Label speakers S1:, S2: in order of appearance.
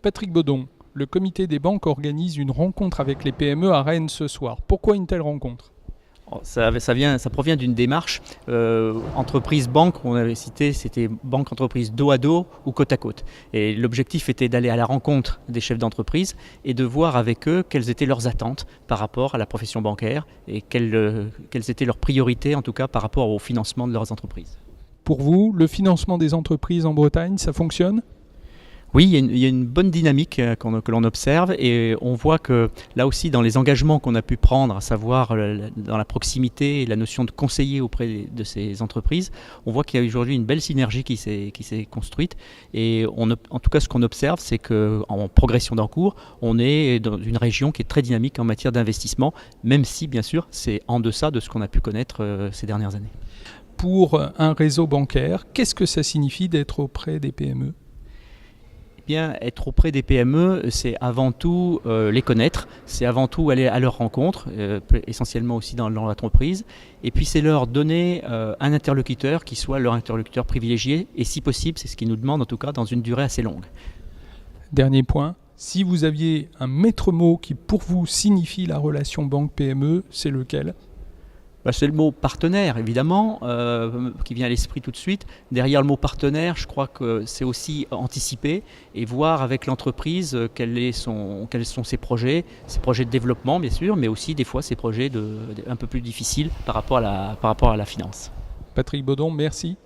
S1: Patrick Baudon, le comité des banques organise une rencontre avec les PME à Rennes ce soir. Pourquoi une telle rencontre ?
S2: Ça provient d'une démarche entreprise-banque, on avait cité, c'était banque-entreprise dos à dos ou côte à côte. Et l'objectif était d'aller à la rencontre des chefs d'entreprise et de voir avec eux quelles étaient leurs attentes par rapport à la profession bancaire et quelles étaient leurs priorités en tout cas par rapport au financement de leurs entreprises.
S1: Pour vous, le financement des entreprises en Bretagne, ça fonctionne ?
S2: Oui, il y a une bonne dynamique que l'on observe et on voit que là aussi dans les engagements qu'on a pu prendre, à savoir dans la proximité et la notion de conseiller auprès de ces entreprises, on voit qu'il y a aujourd'hui une belle synergie qui s'est construite et en tout cas ce qu'on observe c'est qu'en progression d'encours, on est dans une région qui est très dynamique en matière d'investissement, même si bien sûr c'est en deçà de ce qu'on a pu connaître ces dernières années.
S1: Pour un réseau bancaire, qu'est-ce que ça signifie d'être auprès des PME ?
S2: Bien, être auprès des PME, c'est avant tout les connaître, c'est avant tout aller à leur rencontre, essentiellement aussi dans l'entreprise, et puis c'est leur donner un interlocuteur qui soit leur interlocuteur privilégié, et si possible, c'est ce qu'ils nous demandent en tout cas, dans une durée assez longue.
S1: Dernier point, si vous aviez un maître mot qui pour vous signifie la relation banque-PME, c'est lequel ?
S2: C'est le mot partenaire, évidemment, qui vient à l'esprit tout de suite. Derrière le mot partenaire, je crois que c'est aussi anticiper et voir avec l'entreprise quels sont ses projets de développement, bien sûr, mais aussi des fois ses projets un peu plus difficiles par rapport à la finance.
S1: Patrick Baudon, merci.